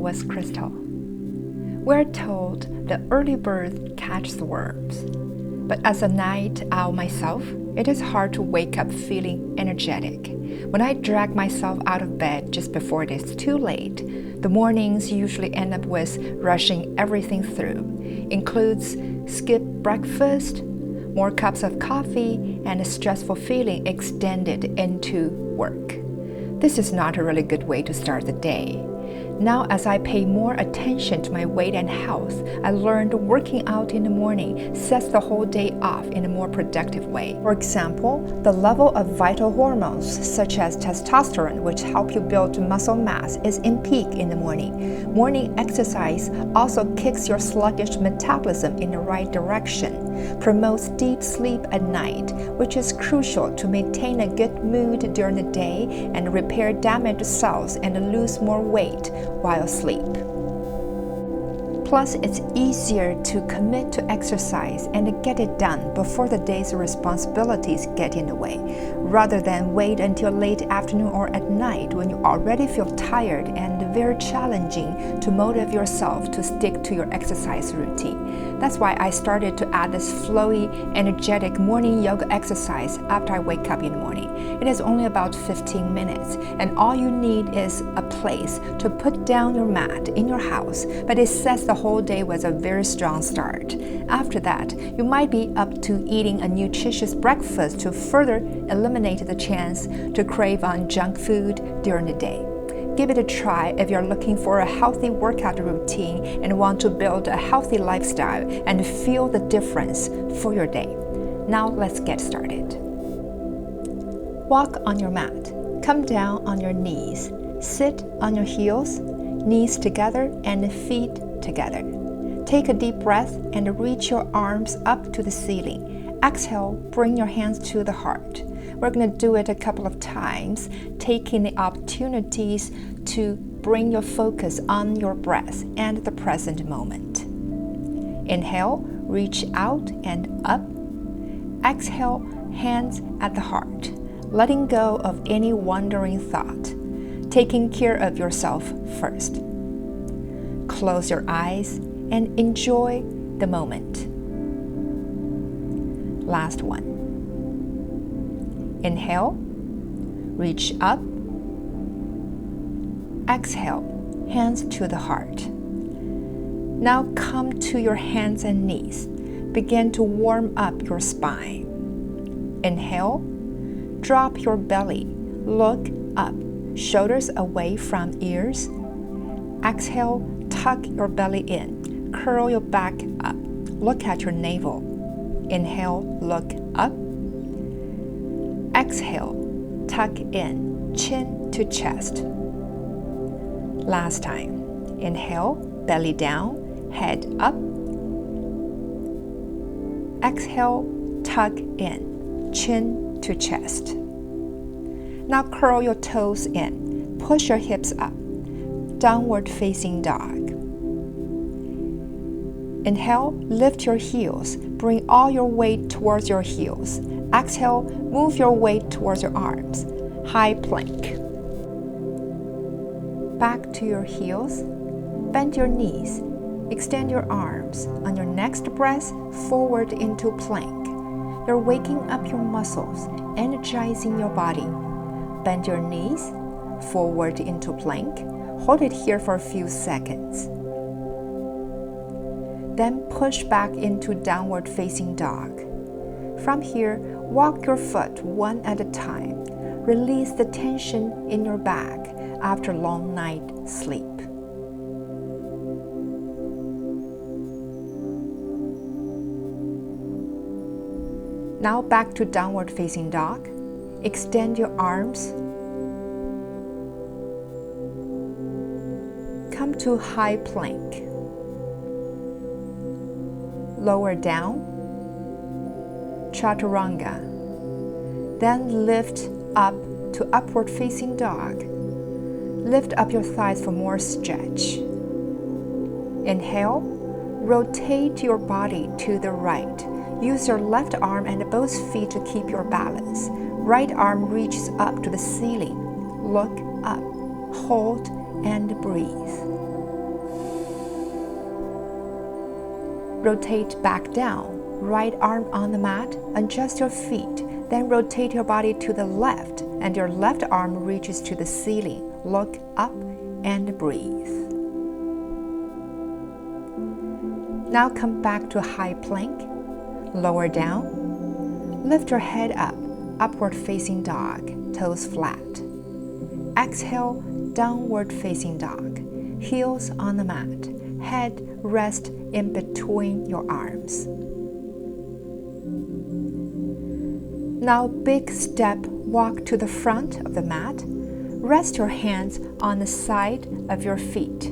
was Crystal. We're told the early bird catches the worms. But as a night owl myself, it is hard to wake up feeling energetic. When I drag myself out of bed just before it is too late, the mornings usually end up with rushing everything through. Includes skip breakfast, more cups of coffee, and a stressful feeling extended into work. This is not a really good way to start the day. Now, as I pay more attention to my weight and health, I learned working out in the morning sets the whole day off in a more productive way. For example, the level of vital hormones such as testosterone, which help you build muscle mass, is in peak in the morning. Morning exercise also kicks your sluggish metabolism in the right direction, promotes deep sleep at night, which is crucial to maintain a good mood during the day and repair damaged cells and lose more weight while asleep. Plus, it's easier to commit to exercise and get it done before the day's responsibilities get in the way, rather than wait until late afternoon or at night when you already feel tired and very challenging to motivate yourself to stick to your exercise routine. That's why I started to add this flowy, energetic morning yoga exercise after I wake up in the morning. It is only about 15 minutes, and all you need is a place to put down your mat in your house, but it sets the whole day with a very strong start. After that, you might be up to eating a nutritious breakfast to further eliminate the chance to crave on junk food during the day. Give it a try if you're looking for a healthy workout routine and want to build a healthy lifestyle and feel the difference for your day. Now let's get started. Walk on your mat. Come down on your knees. Sit on your heels, knees together and feet together. Take a deep breath and reach your arms up to the ceiling. Exhale, bring your hands to the heart. We're going to do it a couple of times, taking the opportunities to bring your focus on your breath and the present moment. Inhale, reach out and up. Exhale, hands at the heart, letting go of any wandering thought, taking care of yourself first. Close your eyes and enjoy the moment. Last one. Inhale, reach up. Exhale, hands to the heart. Now come to your hands and knees. Begin to warm up your spine. Inhale, drop your belly, look up, shoulders away from ears. Exhale, tuck your belly in, curl your back up, look at your navel. Inhale, look up. Exhale, tuck in, chin to chest. Last time. Inhale, belly down, head up. Exhale, tuck in, chin to chest. Now curl your toes in, push your hips up. Downward facing dog. Inhale, lift your heels, bring all your weight towards your heels. Exhale, move your weight towards your arms. High plank. Back to your heels, bend your knees, extend your arms. On your next breath, forward into plank. You're waking up your muscles, energizing your body. Bend your knees, forward into plank. Hold it here for a few seconds. Then push back into downward facing dog. From here, walk your foot one at a time. Release the tension in your back after a long night sleep. Now back to downward facing dog. Extend your arms. Come to high plank. Lower down, chaturanga. Then lift up to upward facing dog. Lift up your thighs for more stretch. Inhale, rotate your body to the right. Use your left arm and both feet to keep your balance. Right arm reaches up to the ceiling. Look up, hold and breathe. Rotate back down. Right arm on the mat, adjust your feet, then rotate your body to the left, and your left arm reaches to the ceiling. Look up and breathe. Now come back to high plank. Lower down. Lift your head up, upward facing dog, toes flat. Exhale, downward facing dog, heels on the mat, head rest in between your arms. Now big step, walk to the front of the mat. Rest your hands on the side of your feet.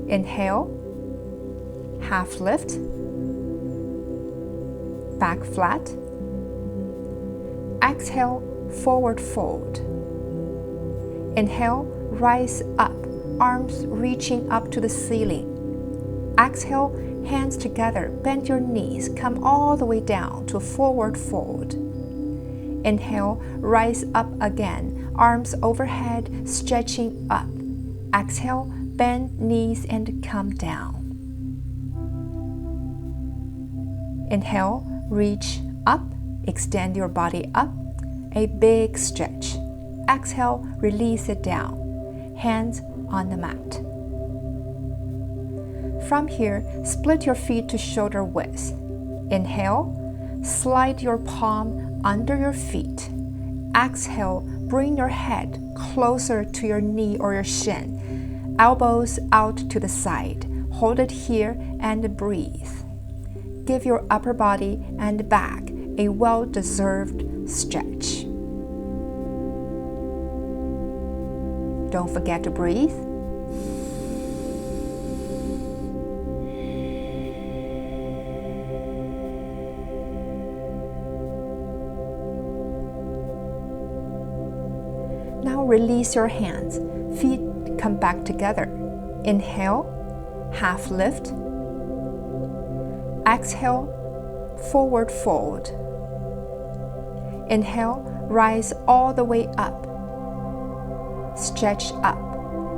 Inhale, half lift, back flat. Exhale, forward fold. Inhale, rise up, arms reaching up to the ceiling. Exhale, hands together, bend your knees, come all the way down to forward fold. Inhale, rise up again, arms overhead, stretching up. Exhale, bend knees and come down. Inhale, reach up, extend your body up, a big stretch. Exhale, release it down, hands on the mat. From here, split your feet to shoulder width. Inhale, slide your palm under your feet. Exhale, bring your head closer to your knee or your shin. Elbows out to the side. Hold it here and breathe. Give your upper body and back a well-deserved stretch. Don't forget to breathe. Now release your hands. Feet come back together. Inhale, half lift. Exhale, forward fold. Inhale, rise all the way up. Stretch up.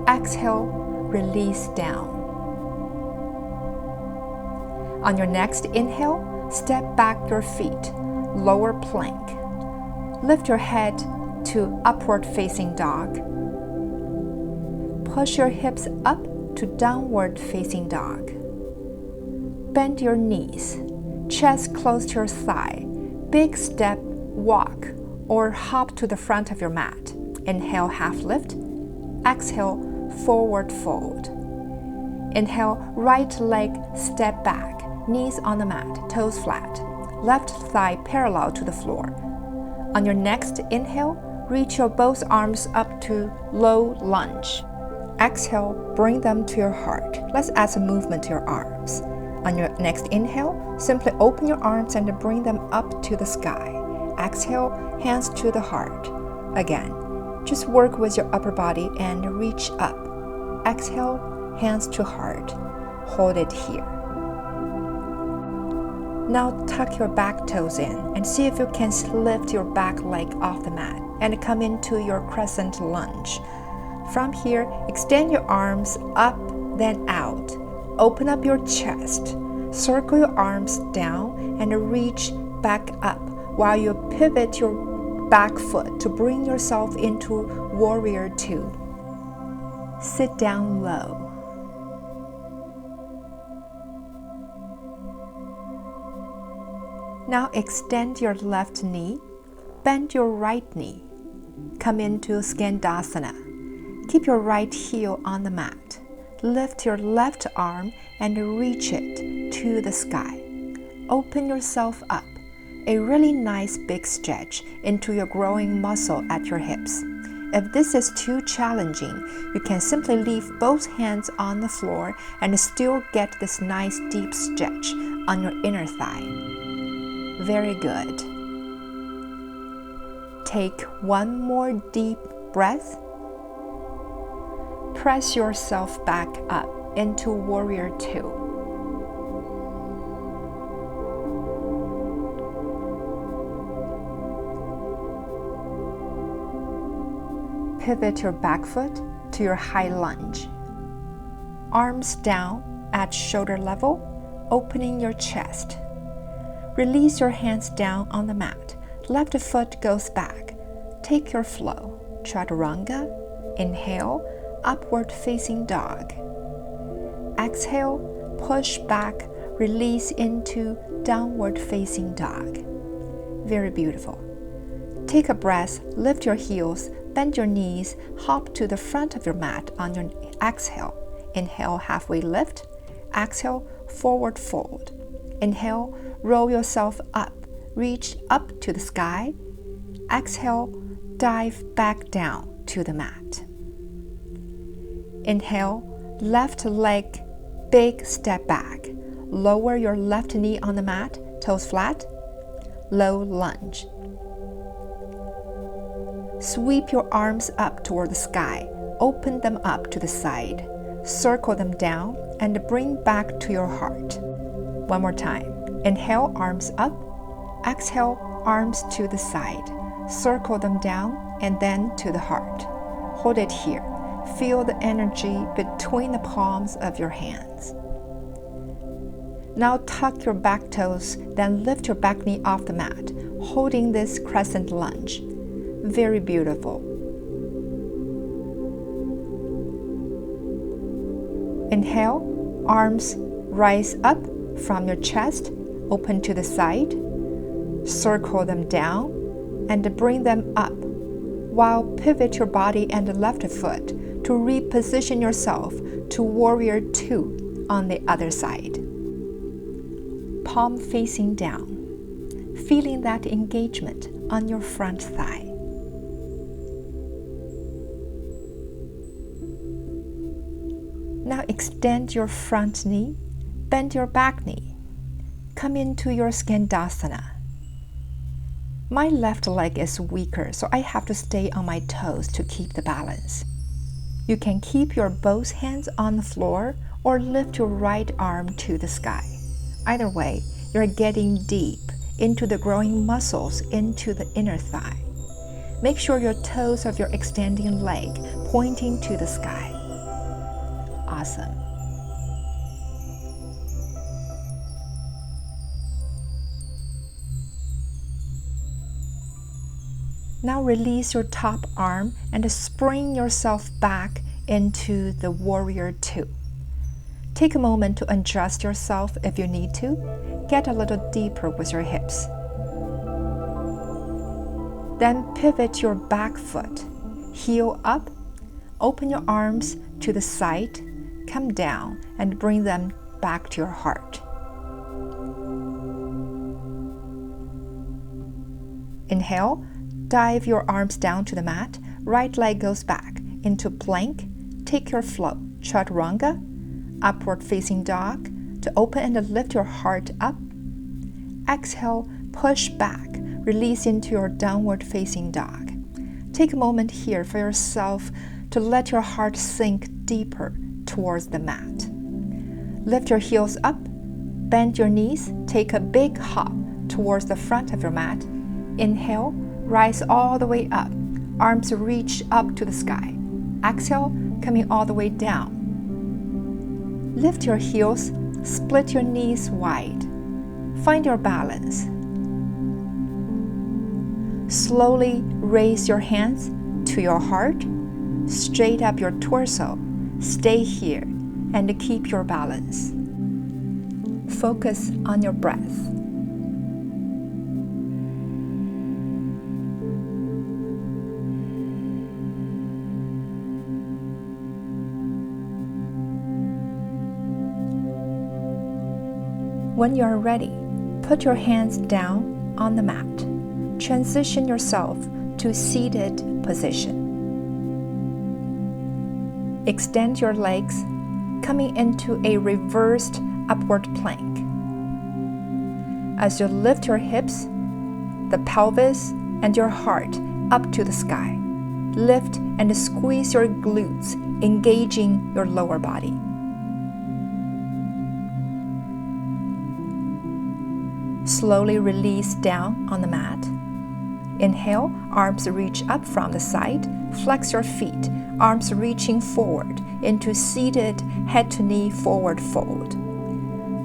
Exhale, release down. On your next inhale, step back your feet, lower plank. Lift your head to upward facing dog. Push your hips up to downward facing dog. Bend your knees, chest close to your thigh. Big step, walk, or hop to the front of your mat. Inhale, half lift. Exhale, forward fold. Inhale, right leg step back, knees on the mat, toes flat. Left thigh parallel to the floor. On your next inhale, reach your both arms up to low lunge. Exhale, bring them to your heart. Let's add some movement to your arms. On your next inhale, simply open your arms and bring them up to the sky. Exhale, hands to the heart. Again, just work with your upper body and reach up. Exhale, hands to heart. Hold it here. Now tuck your back toes in and see if you can lift your back leg off the mat and come into your crescent lunge. From here, extend your arms up, then out. Open up your chest. Circle your arms down and reach back up while you pivot your back foot to bring yourself into Warrior Two. Sit down low. Now extend your left knee, bend your right knee. Come into Skandasana. Keep your right heel on the mat. Lift your left arm and reach it to the sky. Open yourself up. A really nice big stretch into your growing muscle at your hips. If this is too challenging, you can simply leave both hands on the floor and still get this nice deep stretch on your inner thigh. Very good. Take one more deep breath. Press yourself back up into Warrior Two. Pivot your back foot to your high lunge. Arms down, at shoulder level, opening your chest. Release your hands down on the mat. Left foot goes back. Take your flow. Chaturanga. Inhale, upward facing dog. Exhale, push back, release into downward facing dog. Very beautiful. Take a breath, lift your heels, bend your knees, hop to the front of your mat on your exhale. Inhale, halfway lift. Exhale, forward fold. Inhale, roll yourself up, reach up to the sky. Exhale, dive back down to the mat. Inhale, left leg, big step back. Lower your left knee on the mat, toes flat. Low lunge. Sweep your arms up toward the sky. Open them up to the side. Circle them down and bring back to your heart. One more time. Inhale, arms up. Exhale, arms to the side. Circle them down and then to the heart. Hold it here. Feel the energy between the palms of your hands. Now tuck your back toes, then lift your back knee off the mat, holding this crescent lunge. Very beautiful. Inhale, arms rise up from your chest, open to the side. Circle them down and bring them up, while pivot your body and the left foot to reposition yourself to warrior 2 on the other side. Palm facing down, feeling that engagement on your front thigh. Now extend your front knee, bend your back knee. Come into your Skandasana. My left leg is weaker, so I have to stay on my toes to keep the balance. You can keep your both hands on the floor or lift your right arm to the sky. Either way, you're getting deep into the growing muscles into the inner thigh. Make sure your toes of your extending leg pointing to the sky. Awesome. Now release your top arm and spring yourself back into the warrior 2. Take a moment to adjust yourself if you need to. Get a little deeper with your hips. Then pivot your back foot. Heel up. Open your arms to the side. Come down and bring them back to your heart. Inhale. Dive your arms down to the mat. Right leg goes back into plank. Take your flow. Chaturanga. Upward facing dog. To open and lift your heart up. Exhale, push back. Release into your downward facing dog. Take a moment here for yourself to let your heart sink deeper towards the mat. Lift your heels up. Bend your knees. Take a big hop towards the front of your mat. Inhale. Rise all the way up. Arms reach up to the sky. Exhale, coming all the way down. Lift your heels, split your knees wide. Find your balance. Slowly raise your hands to your heart. Straight up your torso. Stay here and keep your balance. Focus on your breath. When you are ready, put your hands down on the mat. Transition yourself to seated position. Extend your legs, coming into a reversed upward plank. As you lift your hips, the pelvis, and your heart up to the sky, lift and squeeze your glutes, engaging your lower body. Slowly release down on the mat. Inhale, arms reach up from the side, Flex your feet, arms reaching forward into seated head to knee forward fold.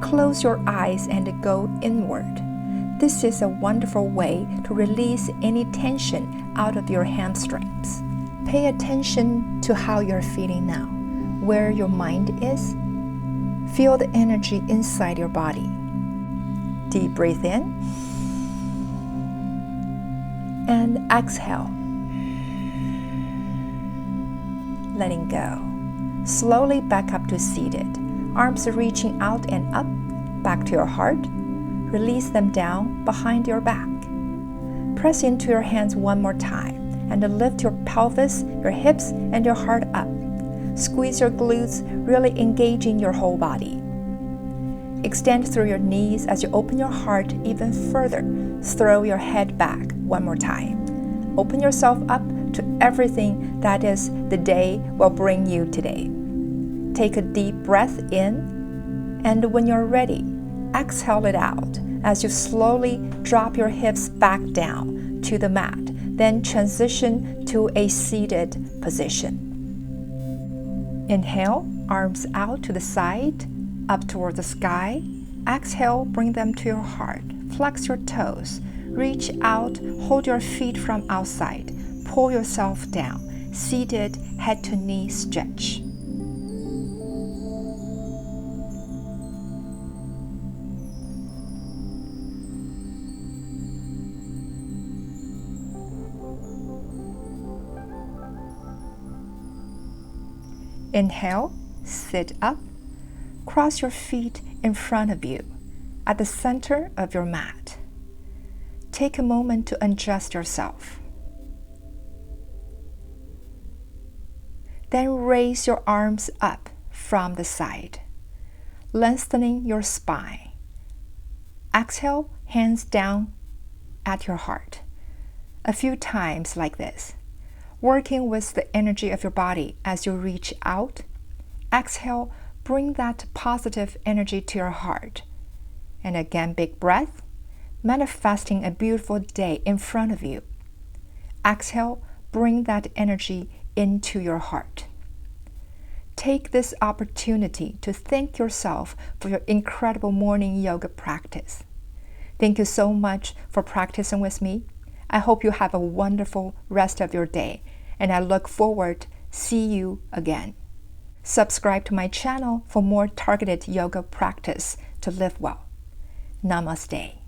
Close your eyes and go inward. This is a wonderful way to release any tension out of your hamstrings. Pay attention to how you're feeling now, where your mind is. Feel the energy inside your body. Deep breath in and exhale. Letting go. Slowly back up to seated. Arms reaching out and up, back to your heart. Release them down behind your back. Press into your hands one more time and lift your pelvis, your hips, and your heart up. Squeeze your glutes, really engaging your whole body. Extend through your knees as you open your heart even further. Throw your head back one more time. Open yourself up to everything that is the day will bring you today. Take a deep breath in, and when you're ready, exhale it out as you slowly drop your hips back down to the mat, then transition to a seated position. Inhale, arms out to the side, up toward the sky. Exhale, bring them to your heart. Flex your toes. Reach out, hold your feet from outside. Pull yourself down. Seated head to knee stretch. Inhale, sit up. Cross your feet in front of you at the center of your mat. Take a moment to adjust yourself. Then raise your arms up from the side, lengthening your spine. Exhale, hands down at your heart. A few times like this, working with the energy of your body as you reach out. Exhale, bring that positive energy to your heart. And again, big breath, manifesting a beautiful day in front of you. Exhale, bring that energy into your heart. Take this opportunity to thank yourself for your incredible morning yoga practice. Thank you so much for practicing with me. I hope you have a wonderful rest of your day, and I look forward to see you again. Subscribe to my channel for more targeted yoga practice to live well. Namaste.